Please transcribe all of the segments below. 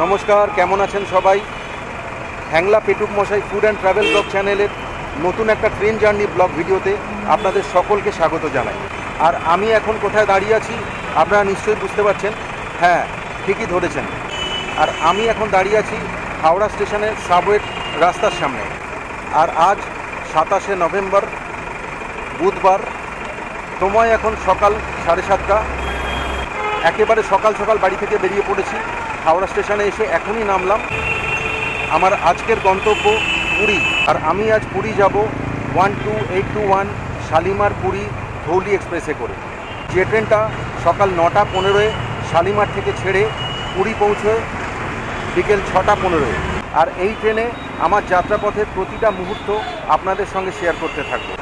নমস্কার, কেমন আছেন সবাই? হ্যাংলা পেটুক মশাই ফুড অ্যান্ড ট্রাভেল ব্লগ চ্যানেলের নতুন একটা ট্রেন জার্নি ব্লগ ভিডিওতে আপনাদের সকলকে স্বাগত জানাই। আর আমি এখন কোথায় দাঁড়িয়ে আছি আপনারা নিশ্চয়ই বুঝতে পারছেন। হ্যাঁ, ঠিকই ধরেছেন। আর আমি এখন দাঁড়িয়ে আছি হাওড়া স্টেশনের সাবওয়ের রাস্তার সামনে। আর আজ 27শে নভেম্বর, বুধবার। সময় এখন সকাল 7:30। একেবারে সকাল সকাল বাড়ি থেকে বেরিয়ে পড়েছি। হাওড়া স্টেশনে এসে এখনই নামলাম। আমার আজকের গন্তব্য পুরী। আর আমি আজ পুরী যাব 12821 শালিমার পুরী ধৌলি এক্সপ্রেসে করে। যে ট্রেনটা সকাল 9:15 শালিমার থেকে ছেড়ে পুরী পৌঁছয় বিকেল 6:15। আর এই ট্রেনে আমার যাত্রাপথের প্রতিটা মুহূর্ত আপনাদের সঙ্গে শেয়ার করতে থাকবো।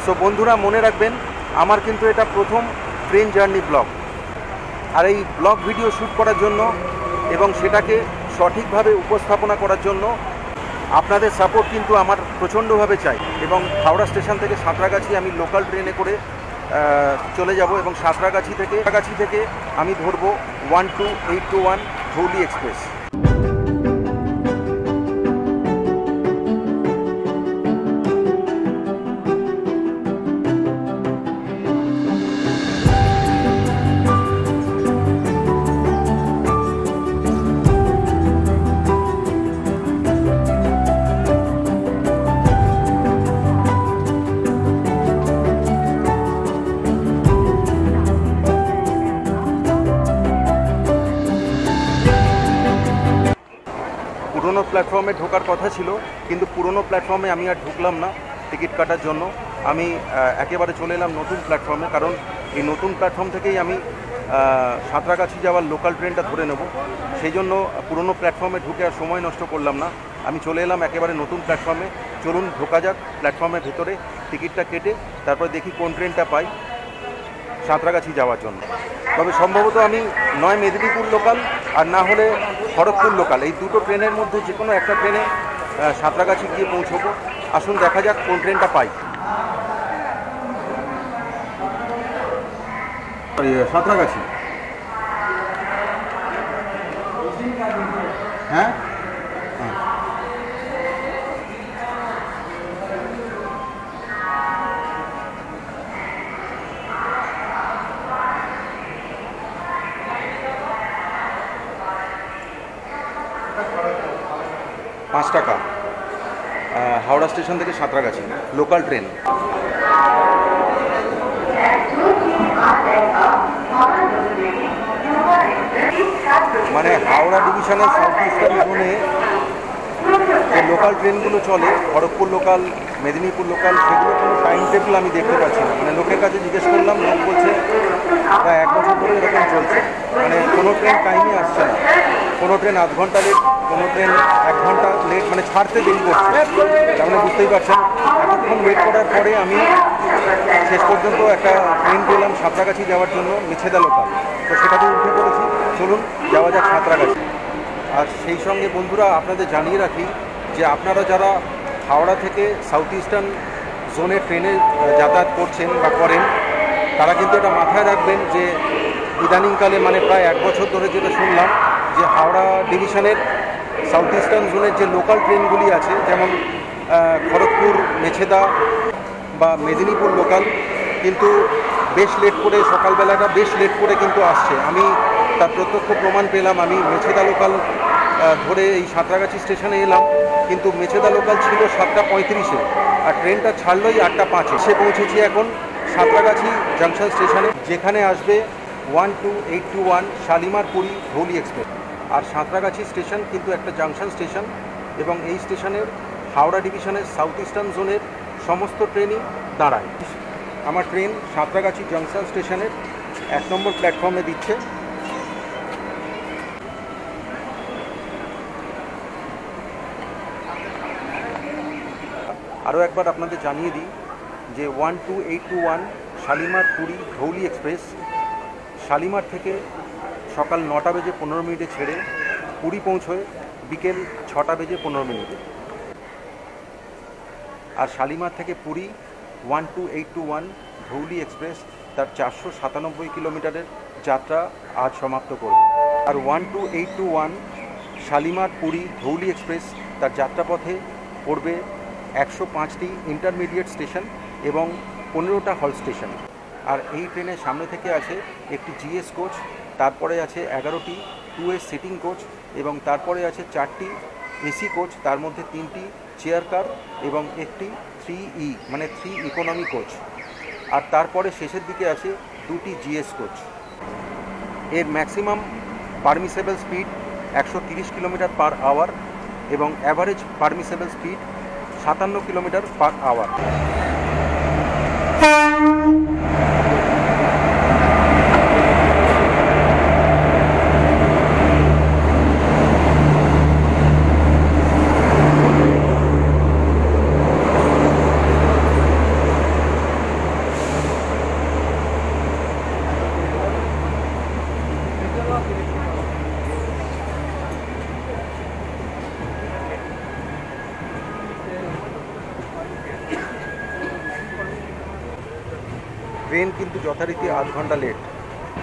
সো বন্ধুরা, মনে রাখবেন, আমার কিন্তু এটা প্রথম ট্রেন জার্নি ব্লগ। আর এই ব্লগ ভিডিও শ্যুট করার জন্য এবং সেটাকে সঠিকভাবে উপস্থাপনা করার জন্য আপনাদের সাপোর্ট কিন্তু আমার প্রচণ্ডভাবে চাই। এবং হাওড়া স্টেশন থেকে সাঁতরাগাছি আমি লোকাল ট্রেনে করে চলে যাব এবং সাঁতরাগাছি থেকে আমি ধরবো 12821 ধৌলি এক্সপ্রেস। পুরনো প্ল্যাটফর্মে ঢোকার কথা ছিল, কিন্তু পুরনো প্ল্যাটফর্মে আমি আর ঢুকলাম না টিকিট কাটার জন্য। আমি একেবারে চলে এলাম নতুন প্ল্যাটফর্মে, কারণ এই নতুন প্ল্যাটফর্ম থেকেই আমি সাঁতরাগাছি যাওয়ার লোকাল ট্রেনটা ধরে নেব। সেই জন্য পুরনো প্ল্যাটফর্মে ঢুকে আর সময় নষ্ট করলাম না। আমি চলে এলাম একেবারে নতুন প্ল্যাটফর্মে। চলুন ঢোকা যাক প্ল্যাটফর্মের ভেতরে, টিকিটটা কেটে তারপর দেখি কোন ট্রেনটা পাই সাঁতরাগাছি যাওয়ার জন্য। তবে সম্ভবত আমি নয় মেদিনীপুর লোকাল আর না হলে খড়গপুর লোকাল, এই দুটো ট্রেনের মধ্যে যে কোনো একটা ট্রেনে সাঁতরাগাছি গিয়ে পৌঁছবো। আসুন দেখা যাক কোন ট্রেনটা পাই। সাঁতরাগাছি, হ্যাঁ 5 টাকা হাওড়া স্টেশন থেকে সাঁতরাগাছি লোকাল ট্রেন। মানে হাওড়া ডিভিশনের সাউথ ইস্টার্ন জোনে যে লোকাল ট্রেনগুলো চলে, খড়গপুর লোকাল, মেদিনীপুর লোকাল, সেগুলোর কোনো টাইম টেবিল আমি দেখতে পাচ্ছি না। মানে লোকের কাছে জিজ্ঞেস করলাম, লোক বলছে প্রায় 1 বছর ধরে এরকম চলছে। মানে কোনো ট্রেন টাইমে আসছে না, কোনো ট্রেন আধ ঘন্টা লেট, কোনো ট্রেন 1 ঘন্টা লেট, মানে ছাড়তে দেরি করছে। তার মানে বুঝতেই পারছেন, এতক্ষণ ওয়েট করার পরে আমি শেষ পর্যন্ত একটা ট্রেন পেলাম সাঁতরাগাছি যাওয়ার জন্য, মেছেদা লোকাল। তো সেটাকে উঠে পড়েছি। চলুন যাওয়া যাক সাঁতরাগাছি। আর সেই সঙ্গে বন্ধুরা, আপনাদের জানিয়ে রাখি যে আপনারা যারা হাওড়া থেকে সাউথ ইস্টার্ন জোনে ট্রেনে যাতায়াত করছেন বা করেন, তারা কিন্তু এটা মাথায় রাখবেন যে ইদানিংকালে, মানে প্রায় 1 বছর ধরে যেটা শুনলাম, যে হাওড়া ডিভিশনের সাউথ ইস্টার্ন জোনের যে লোকাল ট্রেনগুলি আছে, যেমন খড়গপুর, মেছেদা বা মেদিনীপুর লোকাল, কিন্তু বেশ লেট করে, সকালবেলাটা বেশ লেট করে কিন্তু আসছে। আমি তার প্রত্যক্ষ প্রমাণ পেলাম। আমি মেছেদা লোকাল ধরে এই সাঁতরাগাছি স্টেশনে এলাম, কিন্তু মেছেদা লোকাল ছিল 7:35-এ আর ট্রেনটা ছাড়লোই 8:05-এ। সে পৌঁছেছি এখন সাঁতরাগাছি জাংশন স্টেশনে, যেখানে আসবে 12821 শালিমার পুরী ধৌলি এক্সপ্রেস। আর সাঁতরাগাছি স্টেশন কিন্তু একটা জাংশন স্টেশন, এবং এই স্টেশনের হাওড়া ডিভিশনের সাউথ ইস্টার্ন জোনের সমস্ত ট্রেনই দাঁড়ায়। আমার ট্রেন সাঁতরাগাছি জাংশন স্টেশনের 1 নম্বর প্ল্যাটফর্মে দিচ্ছে। আরও একবার আপনাদের জানিয়ে দিই যে 12821 শালিমার পুরী ধৌলি এক্সপ্রেস শালিমার থেকে সকাল 9:15 ছেড়ে পুরী পৌঁছয় বিকেল 6:15। আর শালিমার থেকে পুরী 12821 ধৌলি এক্সপ্রেস তার 497 কিলোমিটারের যাত্রা আজ সমাপ্ত করবে। আর 12821 শালিমার পুরী ধৌলি এক্সপ্রেস তার যাত্রাপথে পড়বে 105টি ইন্টারমিডিয়েট স্টেশন এবং 15টা হল স্টেশন। আর এই ট্রেনের সামনে থেকে আছে একটি জিএস কোচ, তারপরে আছে 11টি 2A সিটিং কোচ এবং তারপরে আছে 4টি এসি কোচ, তার মধ্যে 3টি চেয়ার কার এবং একটি 3E মানে 3 ইকোনমি কোচ। আর তারপরে শেষের দিকে আছে 2টি জিএস কোচ। এর maximum permissible speed 130 kilometre per hour এবং average permissible speed 57 kilometre per hour. Train কিন্তু যথারীতি আধ ঘন্টা লেট।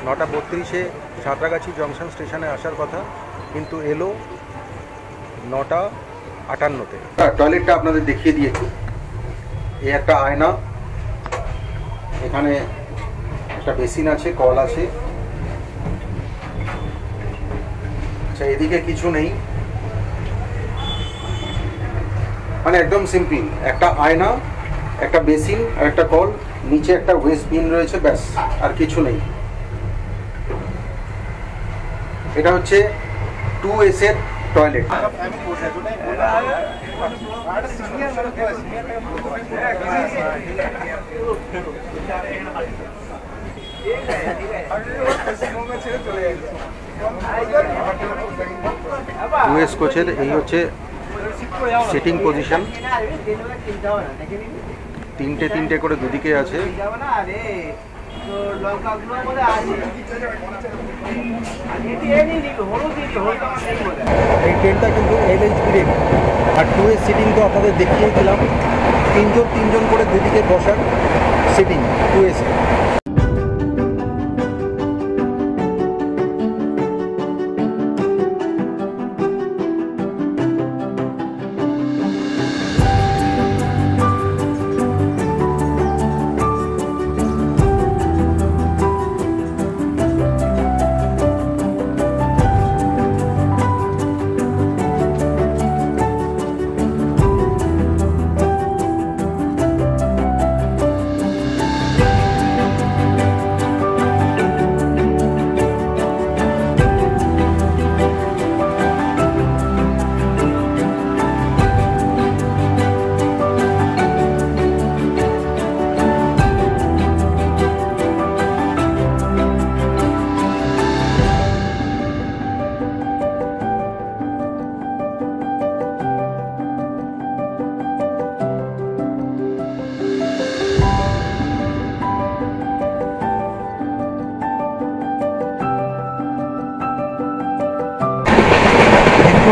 9:32-এ সাঁতরাগাছি জংশন স্টেশনে আসার কথা, কিন্তু এলো 9:58-তে। টয়লেটটা আপনাদের দেখিয়ে দিয়েছি। এই একটা আয়না, এখানে একটা বেসিন আছে, কল আছে। আচ্ছা, এদিকে কিছু নেই, মানে একদম সিম্পল। একটা আয়না, একটা বেসিন আর একটা কল, নিচে একটা ওয়েস্ট বিন রয়েছে, ব্যাস, আর কিছু নেই। এটা হচ্ছে 2S এর টয়লেট। US কোচের এই হচ্ছে সিটিং পজিশন। তিনটে করে দুদিকে আছে। এই ট্রেনটা কিন্তু LHB রেক। আর 2S সিটিং তো আপনাদের দেখিয়ে দিলাম, তিনজন করে দুদিকে বসার সিটিং 2S।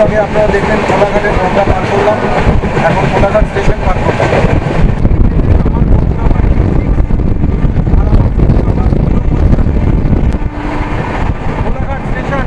আগে আপনারা দেখলেন কোলাঘাটের নৌকা পার করলাম, এখন কোলাঘাট স্টেশন পার করলাম। কোলাঘাট স্টেশন।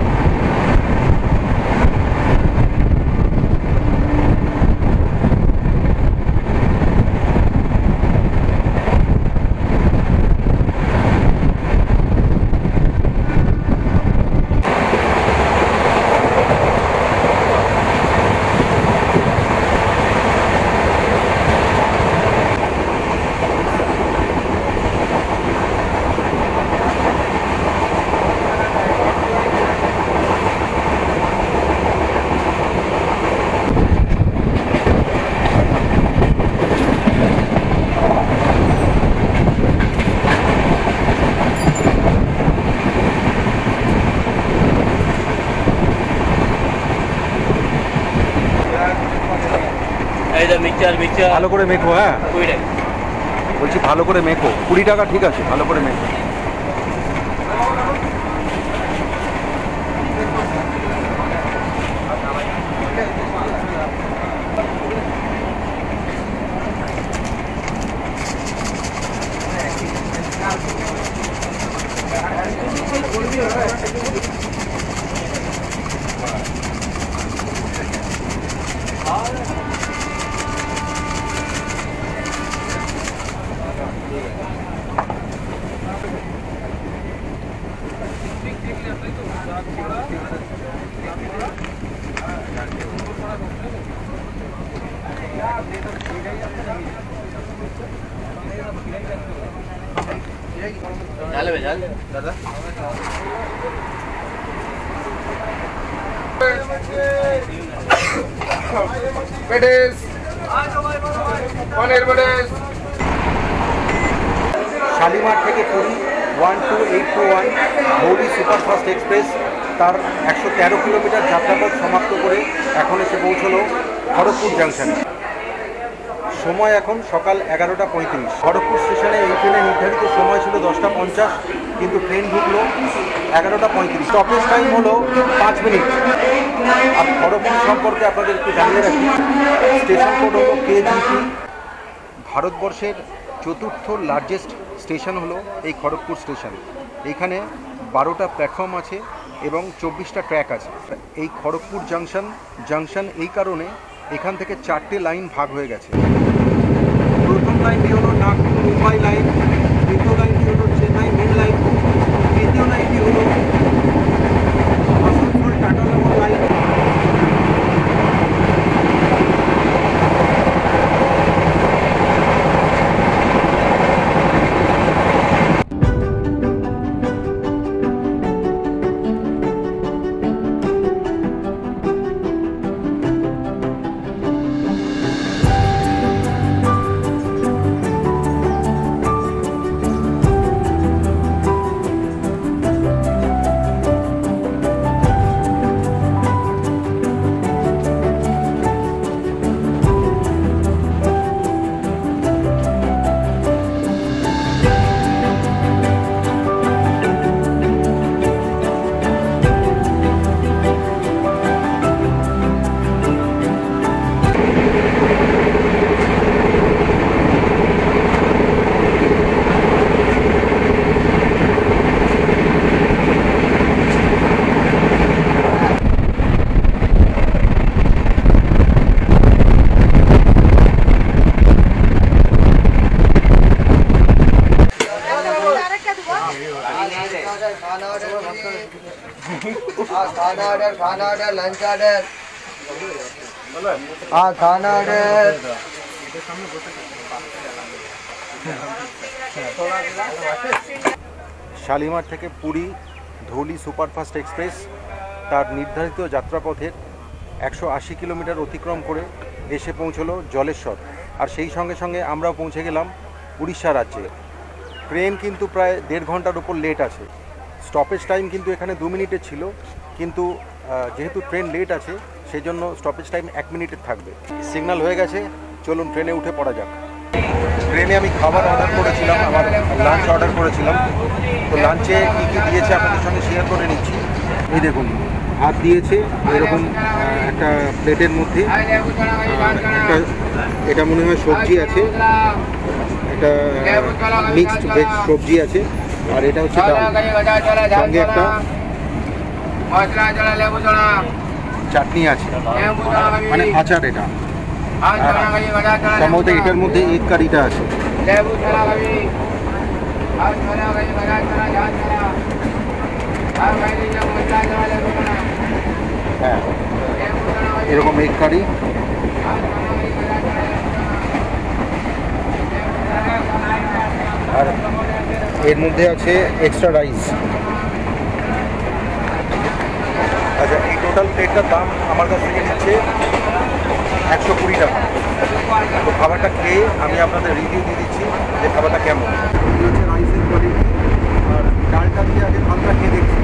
ভালো করে মেখো। হ্যাঁ বলছি ভালো করে মেখো। 20 টাকা ঠিক আছে, ভালো করে মেখো। দাদা পেটিস পনির পেটিস শালিমার থেকে পুরী 12821 ধৌলি সুপারফাস্ট এক্সপ্রেস তার 113 কিলোমিটার যাত্রাপথ সমাপ্ত করে এখন এসে পৌঁছলো খড়গপুর জাংশনে। সময় এখন সকাল 11:35। খড়গপুর স্টেশনে এই ট্রেনের নির্ধারিত সময় ছিল 10:50, কিন্তু ট্রেন ঢুকলো 11:35। স্টপেজ টাইম হলো 5 মিনিট। আর খড়গপুর সম্পর্কে আপনাদের একটু জানিয়ে রাখি, স্টেশন কোড হলো KGP। ভারতবর্ষের চতুর্থ লার্জেস্ট স্টেশন হলো এই খড়গপুর স্টেশন। এইখানে 12টা প্ল্যাটফর্ম আছে এবং 24টা ট্র্যাক আছে। এই খড়গপুর জাংশন এই কারণে এখান থেকে 4টে লাইন ভাগ হয়ে গেছে। প্রথম লাইনটি হলো নাগপুর মুম্বাই লাইন, দ্বিতীয় লাইনটি হলো চেন্নাই মেন লাইন, তৃতীয় লাইনটি হলো আসানসোল টাটানগর লাইন। खाना ऑर्डर लंच ऑर्डर खाना ऑर्डर শালিমার থেকে পুরী ধৌলি সুপারফাস্ট এক্সপ্রেস তার নির্ধারিত যাত্রাপথের 180 কিলোমিটার অতিক্রম করে এসে পৌঁছলো জলেশ্বর। আর সেই সঙ্গে সঙ্গে আমরাও পৌঁছে গেলাম উড়িষ্যা রাজ্যে। ট্রেন কিন্তু প্রায় 1.5 ঘন্টার উপর লেট আছে। স্টপেজ টাইম কিন্তু এখানে 2 মিনিটের ছিল, কিন্তু যেহেতু ট্রেন লেট আছে সেই জন্য স্টপেজ টাইম 1 মিনিটের থাকবে। সিগন্যাল হয়ে গেছে, চলুন ট্রেনে উঠে পড়া যাক। ট্রেনে আমি খাবার অর্ডার করেছিলাম, আমার লাঞ্চ অর্ডার করেছিলাম। তো লাঞ্চে কী কী দিয়েছে আপনাদের সঙ্গে শেয়ার করে নিচ্ছি। এই দেখুন, ভাত দিয়েছে এরকম একটা প্লেটের মধ্যে, একটা এটা মনে হয় সবজি আছে, একটা মিক্সড ভেজ সবজি আছে, আর এটা হচ্ছে ডাল, সঙ্গে একটা চাটনি আছে, মানে আচার। এটা সম্ভবত এটার মধ্যে এগ কারিটা আছে। হ্যাঁ, এরকম এগ কারি। আর এর মধ্যে আছে এক্সট্রা রাইস। আচ্ছা, এই টোটাল প্লেটটার দাম আমার কাছ থেকে নিচ্ছে 120 টাকা। তো খাবারটা খেয়ে আমি আপনাদের রিভিউ দিয়ে দিচ্ছি যে খাবারটা কেমন। এই হচ্ছে রাইসের কোয়ালিটি, আর ডালটা দিয়ে আগে ভাতটা খেয়ে দেখছি।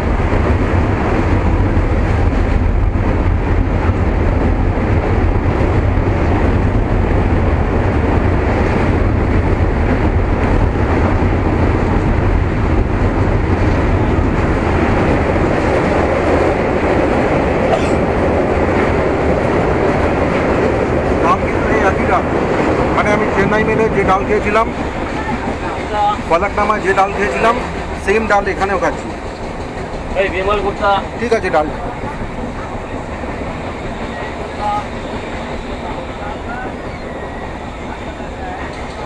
মানে আমি চেন্নাই মেলে যে ডাল খেয়েছিলাম, ফলাকনামায় যে ডাল খেয়েছিলাম, সেম ডাল এখানেও খাচ্ছি। ঠিক আছে, ডাল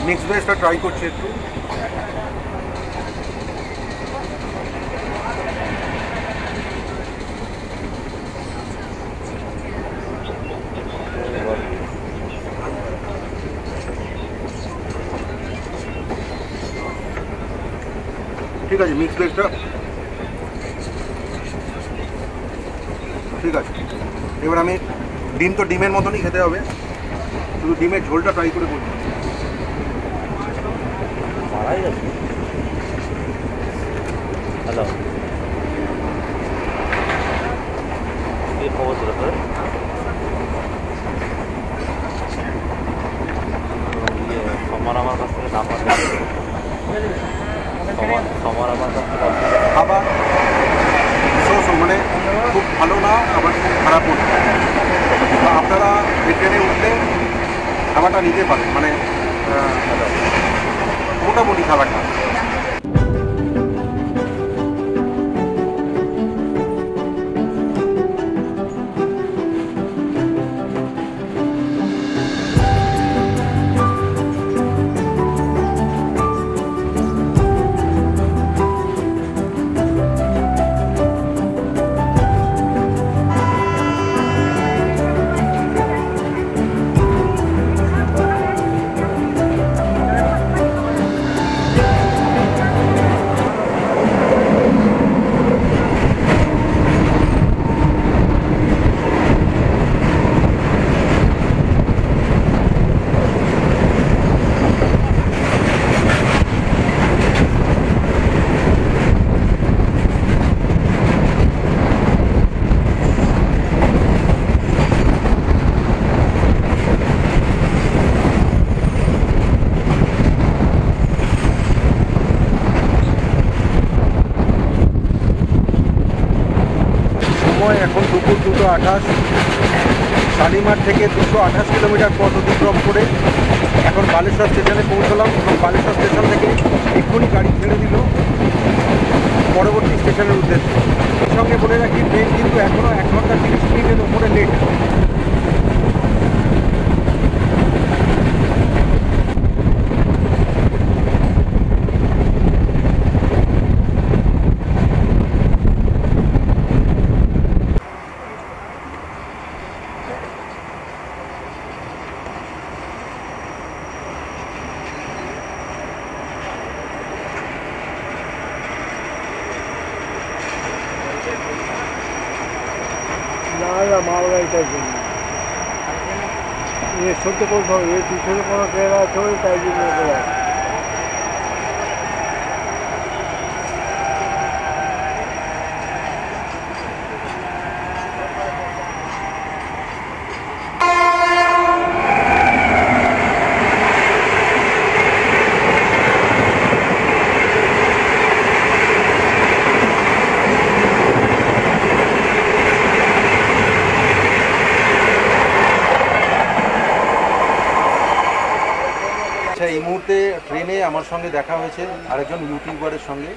মিক্স ভেজটা ট্রাই করছি একটু। ঠিক আছে, মিক্স ভেজটা ঠিক আছে। এবার আমি ডিম তো ডিমের মতনই খেতে হবে, শুধু ডিমের ঝোলটা ট্রাই করে বলছি। মারাই যাচ্ছে। হ্যালো, কি খবর ছিল তোর? সমর আমার কাছ থেকে নাম্বার সমর আমার কাছ থেকে খাবার মানে খুব ভালো না, আবার খুব খারাপও না। আপনারা ট্রেনে উঠলে খাবারটা নিতে পারেন, মানে মোটামুটি খাবারটা। সময় এখন দুপুর 2:28, শালিমার থেকে 228 কিলোমিটার পথ অতিক্রম করে এখন বালেশ্বর স্টেশনে পৌঁছলাম এবং বালেশ্বর স্টেশন থেকে এক্ষুনি গাড়ি ছেড়ে দিল পরবর্তী স্টেশনের উদ্দেশ্যে। এর সঙ্গে বলে রাখি, ট্রেন কিন্তু এখনও 1 ঘন্টা 30 মিনিটের ওপরে লেট। না মালগাড়িটার জন্য এর সত্যি করতে হবে, এর পিছনে কোনো ট্রেন আছে ওই তাই জন্য করে। এই মুহূর্তে ट्रेने আমার সঙ্গে দেখা হয়েছে আরেকজন ইউটিউবারের সঙ্গে।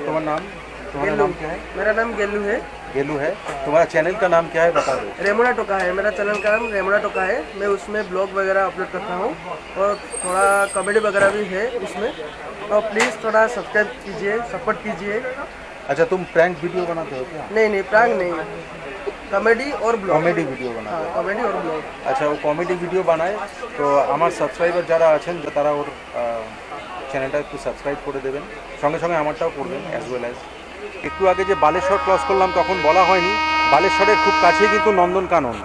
তোমার नाम क्या है? मेरा नाम गेलू है। गेलू है। तुम्हारा चैनल का नाम क्या है, बता दो। रेमुड़ा टोका है मेरा चैनल का नाम, रेमुड़ा टोका है। मैं उसमें ब्लॉग वगैरह अपलोड करता हूँ और थोड़ा कॉमेडी वगैरह भी है उसमें, तो प्लीज़ थोड़ा सब्सक्राइब कीजिए, सपोर्ट कीजिए। अच्छा, तुम प्रैंक वीडियो बनाते हो क्या? नहीं प्रैंक नहीं, कॉमेडी और ब्लॉग। कॉमेडी वीडियो बनाते हो? कॉमेडी और ब्लॉग। अच्छा, वो कॉमेडी वीडियो बनाए तो আমার সাবস্ক্রাইবার যারা আছেন তারা ওর চ্যানেলটা একটু সাবস্ক্রাইব করে দেবেন, সঙ্গে সঙ্গে আমারটাও করবেন অ্যাজ ওয়েল অ্যাজ। একটু আগে যে বালেশ্বর ক্রস করলাম তখন বলা হয়নি, বালেশ্বরের খুব কাছেই কিন্তু নন্দনকানন।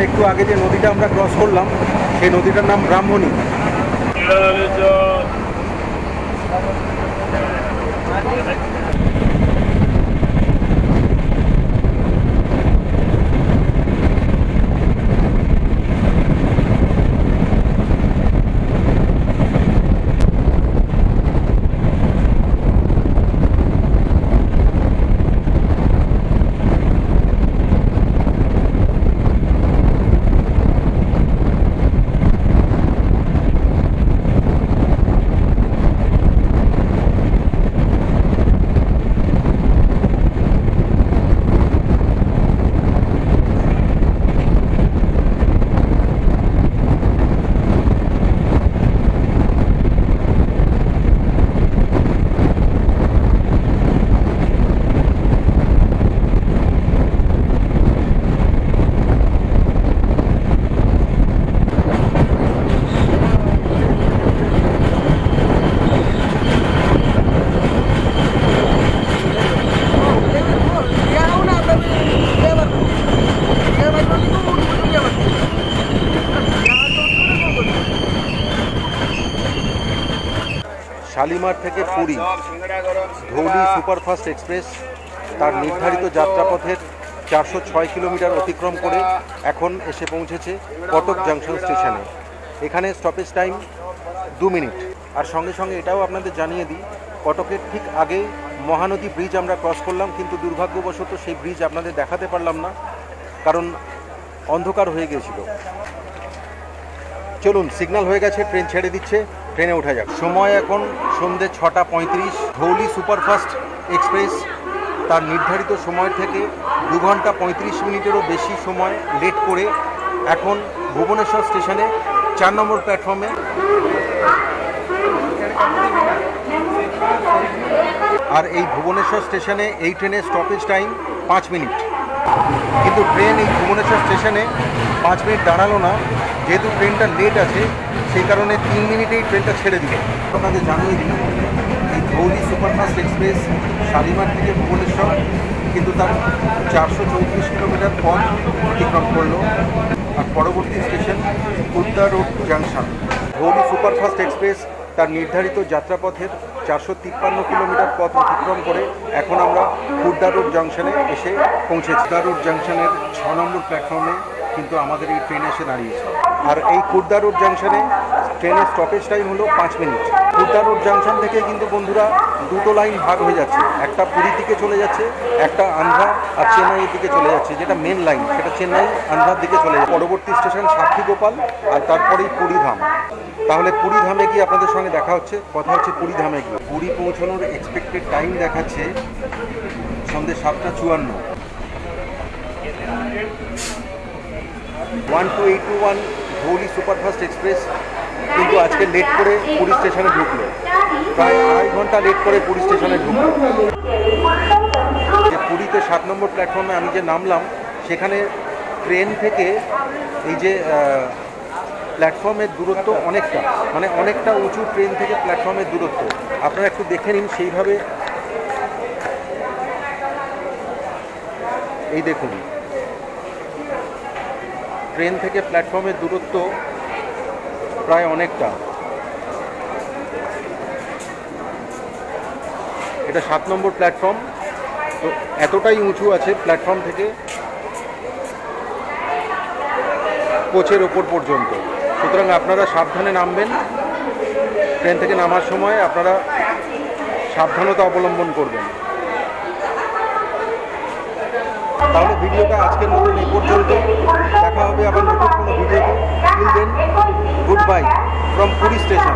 একটু আগে যে নদীটা আমরা ক্রস করলাম সেই নদীটার নাম ব্রাহ্মণী। শালিমার থেকে পুরী ধৌলি সুপারফাস্ট এক্সপ্রেস তার নির্ধারিত যাত্রাপথের 406 কিলোমিটার অতিক্রম করে এখন এসে পৌঁছেছে কটক জাংশন স্টেশনে। এখানে স্টপেজ টাইম 2 মিনিট। আর সঙ্গে সঙ্গে এটাও আপনাদের জানিয়ে দিই, কটকের ঠিক আগে মহানদী ব্রিজ আমরা ক্রস করলাম, কিন্তু দুর্ভাগ্যবশত সেই ব্রিজ আপনাদের দেখাতে পারলাম না, কারণ অন্ধকার হয়ে গিয়েছিল। চলুন, সিগন্যাল হয়ে গেছে, ট্রেন ছেড়ে দিচ্ছে, ট্রেনে ওঠা যাক। সময় এখন সন্ধ্যে 6:35। ধৌলি সুপারফাস্ট এক্সপ্রেস তার নির্ধারিত সময় থেকে 2 ঘন্টা 35 মিনিটেরও বেশি সময় লেট করে এখন ভুবনেশ্বর স্টেশনে 4 নম্বর প্ল্যাটফর্মে। আর এই ভুবনেশ্বর স্টেশনে এই ট্রেনের স্টপেজ টাইম 5 মিনিট। কিন্তু ট্রেন এই ভুবনেশ্বর স্টেশনে 5 মিনিট দাঁড়ালো না, যেহেতু ট্রেনটা লেট আছে সেই কারণে 3 মিনিটেই ট্রেনটা ছেড়ে দিল। আপনাদের জানিয়ে দিই, এই ধৌলি সুপারফাস্ট এক্সপ্রেস শালিমার থেকে ভুবনেশ্বর কিন্তু তার 434 কিলোমিটার পথ অতিক্রম করলো। আর পরবর্তী station Khurda road junction. Dhauli superfast express তার নির্ধারিত যাত্রাপথের 453 কিলোমিটার পথ অতিক্রম করে এখন আমরা খুর্দা রোড জাংশনে এসে পৌঁছেছি। খুর্দা রোড জাংশনের 6 নম্বর প্ল্যাটফর্মে কিন্তু আমাদের এই ট্রেন এসে দাঁড়িয়েছে। আর এই খুর্দা রোড জাংশনে ট্রেনের স্টপেজ টাইম হলো 5 মিনিট। খুর্দা রোড জাংশন থেকে কিন্তু বন্ধুরা দুটো লাইন ভাগ হয়ে যাচ্ছে, একটা পুরীর দিকে চলে যাচ্ছে, একটা আন্ধ্রা আর চেন্নাইয়ের দিকে চলে যাচ্ছে। যেটা মেন লাইন সেটা চেন্নাই আন্ধ্রার দিকে চলে যাচ্ছে। পরবর্তী স্টেশন সাক্ষীগোপাল, আর তারপরেই পুরীধাম। তাহলে পুরীধামে গিয়ে আপনাদের সঙ্গে দেখা হচ্ছে। কথা হচ্ছে পুরীধামে গিয়ে। পুরী পৌঁছানোর এক্সপেক্টেড টাইম দেখাচ্ছে সন্ধ্যে 7:54। 12821 ধৌলি সুপারফাস্ট এক্সপ্রেস কিন্তু আজকে লেট করে পুরী স্টেশনে ঢুকলো, প্রায় 2.5 ঘন্টা লেট করে পুরী স্টেশনে ঢুকলো। যে পুরীতে 7 নম্বর প্ল্যাটফর্মে আমি যে নামলাম, সেখানে ট্রেন থেকে এই যে প্ল্যাটফর্মের দূরত্ব অনেকটা, মানে অনেকটা উঁচু ট্রেন থেকে প্ল্যাটফর্মের দূরত্ব। আপনারা একটু দেখে নিন সেইভাবে। এই দেখুন, ট্রেন থেকে প্ল্যাটফর্মের দূরত্ব প্রায় অনেকটা। এটা 7 নম্বর প্ল্যাটফর্ম, তো এতটাই উঁচু আছে প্ল্যাটফর্ম থেকে কোচের ওপর পর্যন্ত। সুতরাং আপনারা সাবধানে নামবেন। ট্রেন থেকে নামার সময় আপনারা সাবধানতা অবলম্বন করবেন। তাহলে ভিডিওটা আজকের মতন এই পর্যন্ত। দেখা হবে আবার নতুন কোনো ভিডিওতে। Till then, good bye from Puri station.